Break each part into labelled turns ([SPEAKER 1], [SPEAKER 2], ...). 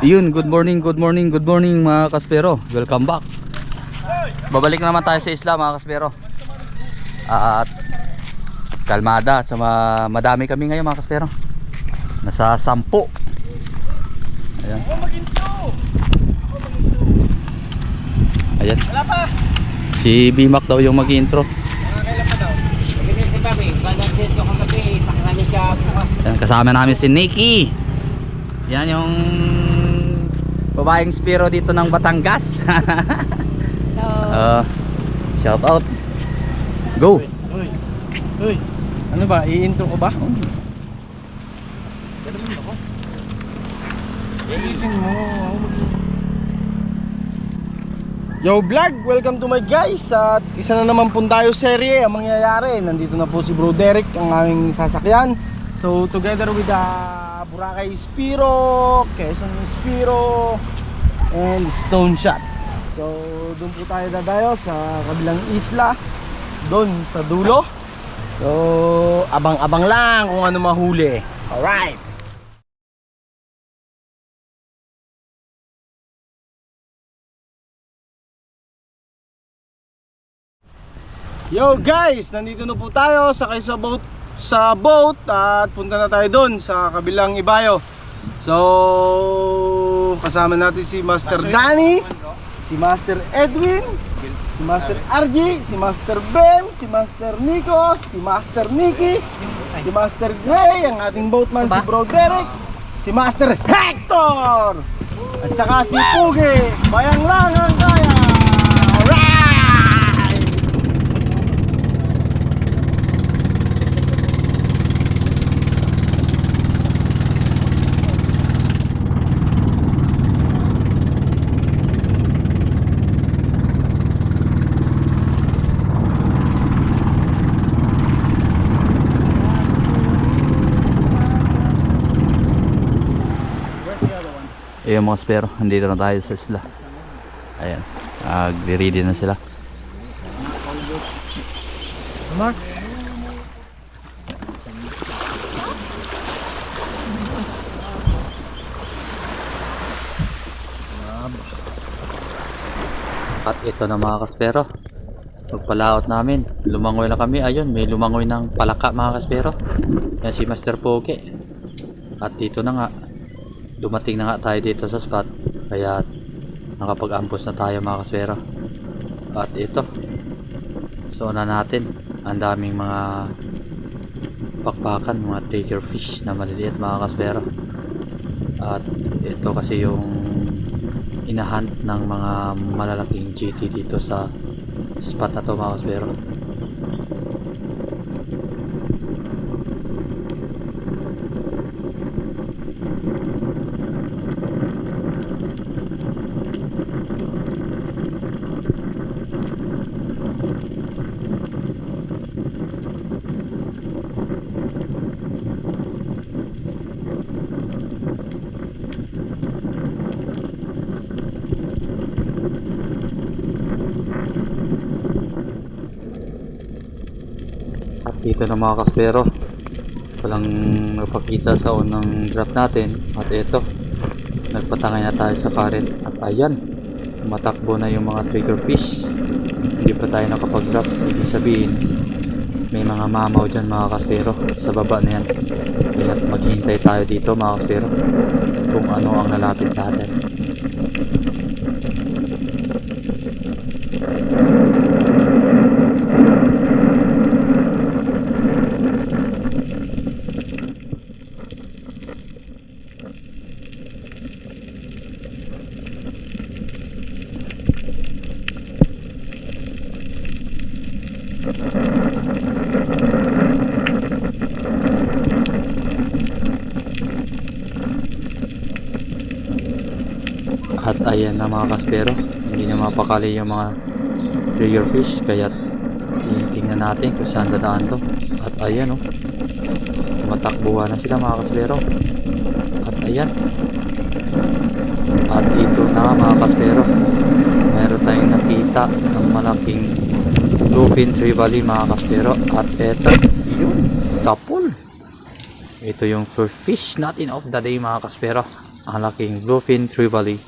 [SPEAKER 1] Yun, good morning mga kaspero. Welcome back. Babalik naman tayo sa isla mga kaspero. At kalmada at madami kami ngayon mga kaspero. Nasa 10. Ayan. Ayan. Si Bimac daw yung mag-intro. Ayan, kasama namin si Nikki. Yan yung babaeng spiro dito ng Batangas. Shout out. Go.
[SPEAKER 2] Uy. Ano ba? I-intro ko ba? I-intro mo. Yo vlog, welcome to my guys. At isa na naman po tayo serye ang mangyayari. Nandito na po si Bro Derek, ang aming sasakyan. So together with the Boracay Spiro, Quezon Spiro, and Stone Shot. So doon po tayo dadayo sa kabilang isla, doon sa dulo. So abang-abang lang kung ano mahuli. Alright. Yo guys, nandito na po tayo, sakay sa boat at punta na tayo doon sa kabilang ibayo. So kasama natin si Master Danny, si Master Edwin, si Master RG, si Master Ben, si Master Nico, si Master Nicky, si Master Gray, ang ating boatman si Bro Derek, si Master Hector, at saka si Pugi. Bayang lang ang kaya.
[SPEAKER 1] Ayun mga spero, andito na tayo sa isla. Ayan, nag-ready na sila.
[SPEAKER 2] Mark.
[SPEAKER 1] At ito na mga kaspero, pagpalaot namin, lumangoy na kami. Ayun, may lumangoy ng palaka mga kaspero. Yan si Master Poke. At dito na nga, dumating na nga tayo dito sa spot, kaya nakapag-ambos na tayo mga kaspero. At ito, so na natin, ang daming mga pakpakan, mga trigger fish na maliliit mga kaspero. At ito kasi yung inahunt ng mga malalaking GT dito sa spot na to mga kaspero. Dito na mga kaspero, walang nagpakita sa unang drop natin. At ito, nagpatangay na tayo sa current. At ayan, matakbo na yung mga trigger fish. Hindi pa tayo nakapag drop. Ibig sabihin, may mga mamaw dyan mga kaspero sa baba na yan. Kaya maghihintay tayo dito mga kaspero kung ano ang lalapit sa atin. At ayan na mga kaspero, hindi na mapakali yung mga trigger fish, kaya tingnan natin kung saan dadaan to. At ayan o, tumatakbuhan na sila mga kaspero. At ayan, at ito na mga kaspero, meron tayong nakita ng malaking bluefin trevally mga kaspero. At eto, yun, sapul. Ito yung first fish natin of the day mga kaspero. Ang laking bluefin trevally.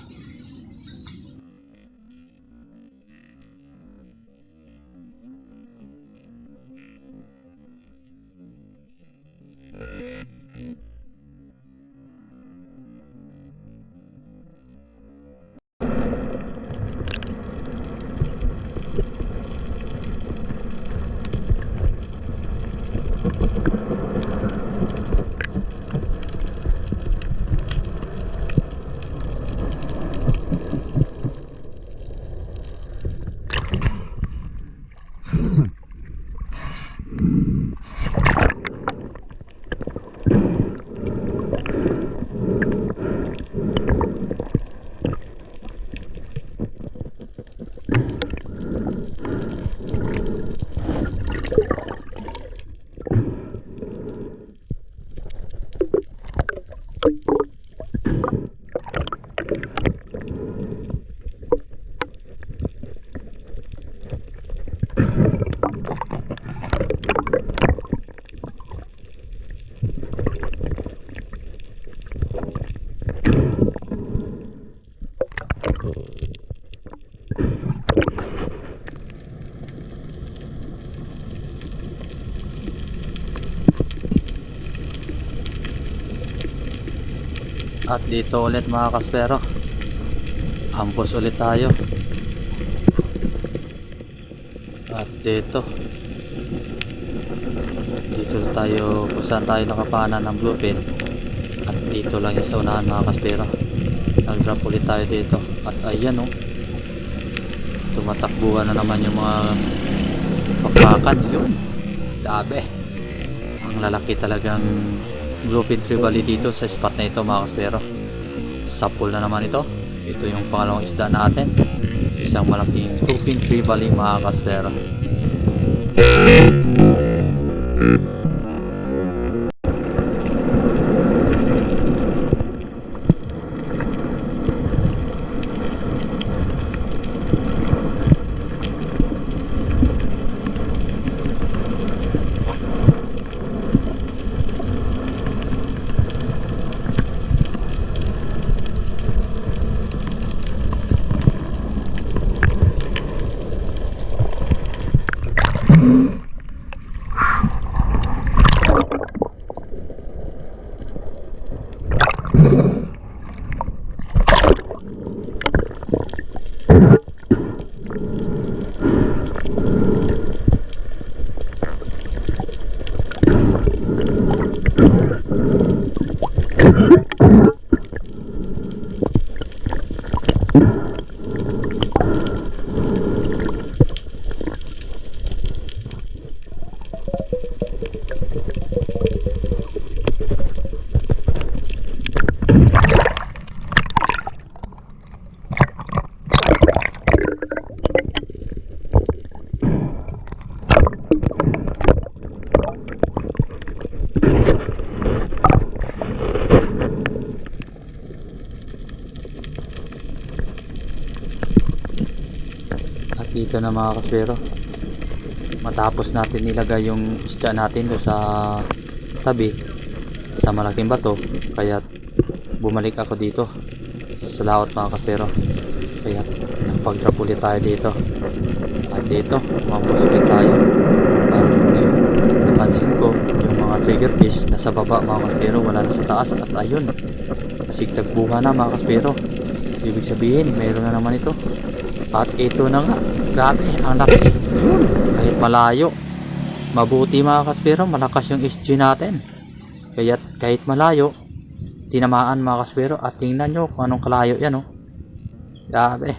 [SPEAKER 1] At dito ulit mga kaspero, ampos ulit tayo. At dito tayo kung saan tayo nakapana ng bluefin. At dito lang yung sa unahan mga kaspero. Nag drop ulit tayo dito. At ayan oh, tumatakbuhan na naman yung mga pakpakan. Yun, grabe, ang lalaki talagang bluefin trevally dito sa spot na ito mga kaspero. Sapul na naman ito. Ito yung pangalawang isda natin, isang malaking bluefin trevally mga kaspero. Dito na mga kaspero, matapos natin nilagay yung isda natin do sa tabi sa malaking bato, kaya bumalik ako dito sa laot mga kaspero. Kaya nagpag-drop ulit tayo dito. At dito mampos ulit tayo. At napansin ko yung mga trigger fish nasa baba mga kaspero, wala na sa taas. At ayun, nasigtagbuhan na mga kaspero. Ibig sabihin mayroon na naman ito. At ito na nga, grabe, ang laki. Yun, kahit malayo. Mabuti mga kaspero, malakas yung SG natin. Kaya kahit malayo, tinamaan mga kaspero. At tingnan nyo kung anong kalayo yan oh. Grabe,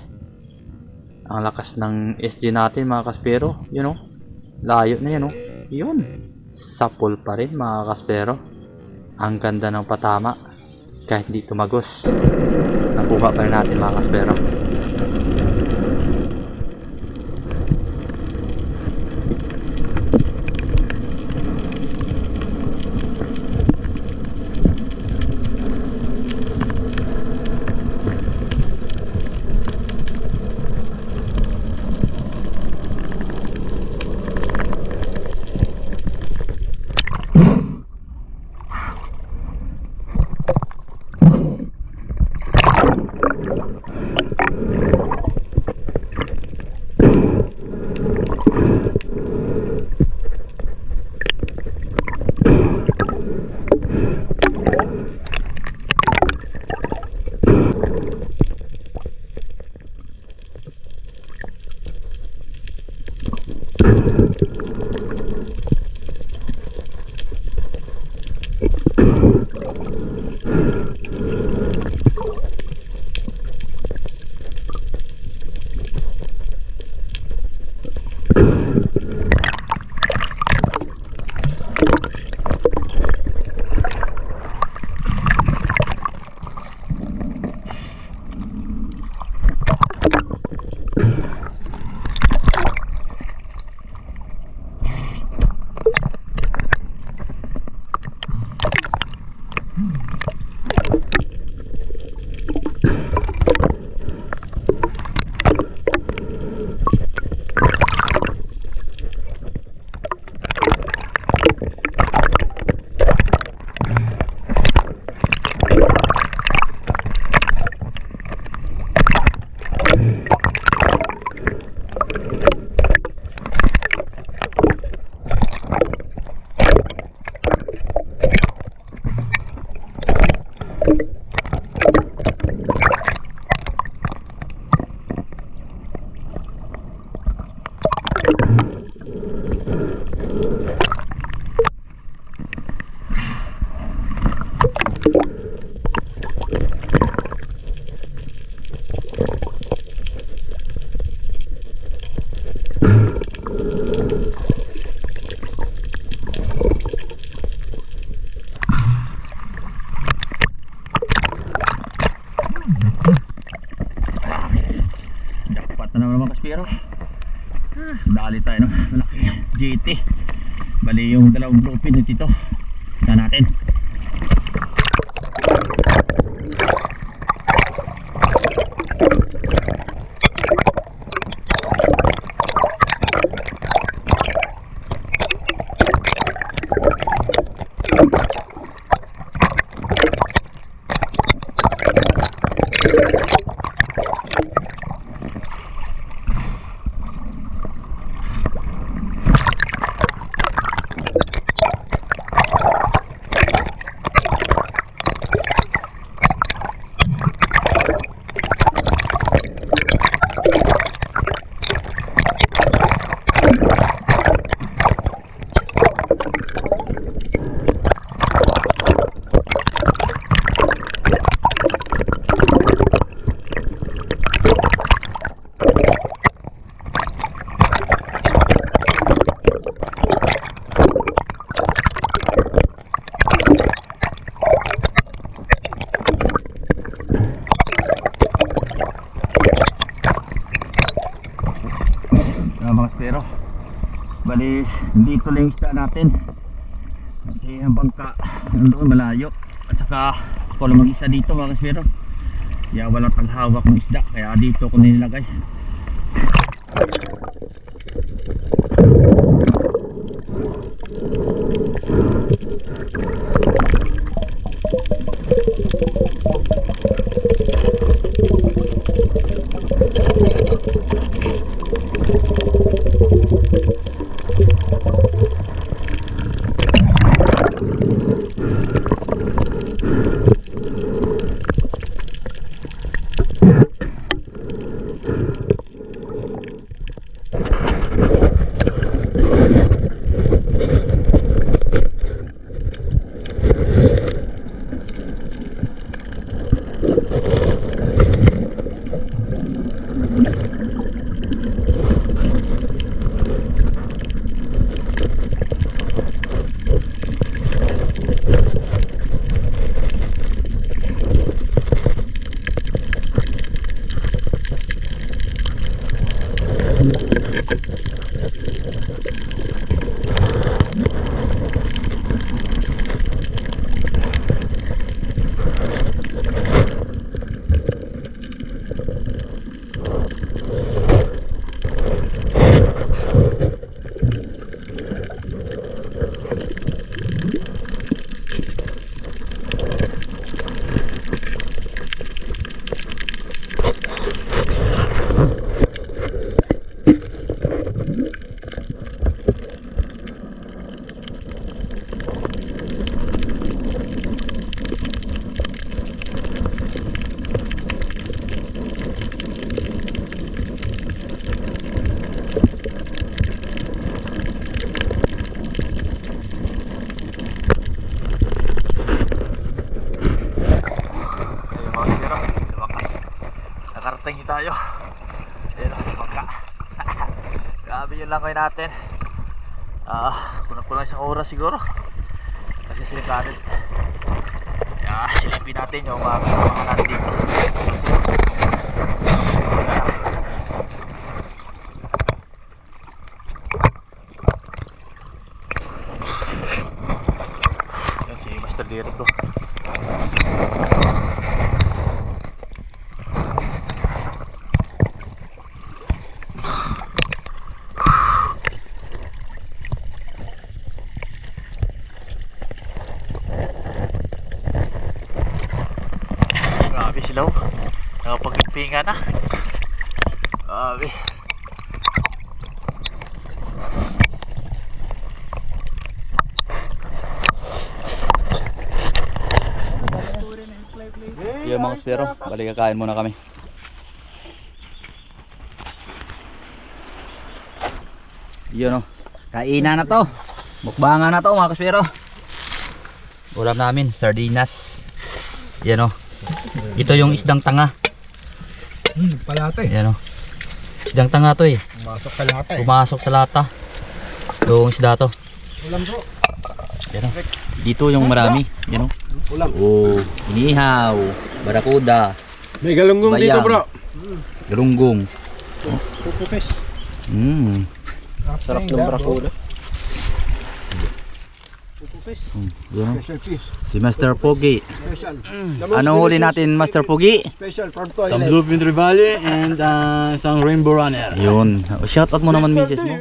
[SPEAKER 1] ang lakas ng SG natin mga kaspero. Yun oh, layo na yan oh. Yun, sapul pa rin mga kaspero. Ang ganda ng patama, kahit di tumagos. Nakuha pa rin natin mga kaspero. Jackpot na naman mga kaspero. Dali tayo ng malaki GT. Bali yung dalawang bluefin dito na natin. Mga kaspero, bali dito lang yung isda natin kasi ang bangka nandoon malayo at saka ako lang mag-isa dito mga kaspero, kaya walang taghawak ng isda kaya dito ko nilagay. Nakatangi tayo. Ayun o, bangka. Grabe yung langoy natin. Kulang isang oras siguro. Kasi silipin silipin natin yung mga kasama natin dito. Yan si Master Derek ko. Grabe sila oh. Nakapagpinga na. Grabe. Yung mga spero, balik kakain muna kami. Yun o, kainan na to. Mukbangan na to mga kaspero. Ulam namin, sardinas. Yan o. Ito yung isdang tanga.
[SPEAKER 2] Palata
[SPEAKER 1] Yan o. Isdang tanga to eh.
[SPEAKER 2] Pumasok sa lata
[SPEAKER 1] Pumasok sa lata. Yung isda to.
[SPEAKER 2] Ulam bro.
[SPEAKER 1] Yan o. Dito yung marami. Yan o.
[SPEAKER 2] Ulam.
[SPEAKER 1] Oh, inihaw, barakuda,
[SPEAKER 2] May galunggong dito
[SPEAKER 1] bayang,
[SPEAKER 2] bro.
[SPEAKER 1] galunggong.
[SPEAKER 2] Pupo fish.
[SPEAKER 1] Sarap yung barakuda.
[SPEAKER 2] Pupo fish.
[SPEAKER 1] Yan o.
[SPEAKER 2] Special fish.
[SPEAKER 1] Si Master Pogi.
[SPEAKER 2] Special.
[SPEAKER 1] Anong huli natin, Master Pogi?
[SPEAKER 2] Special Torto
[SPEAKER 3] Some
[SPEAKER 2] Island.
[SPEAKER 3] bluefin trevally and some rainbow runner.
[SPEAKER 1] Yun. Shout out mo naman misis mo.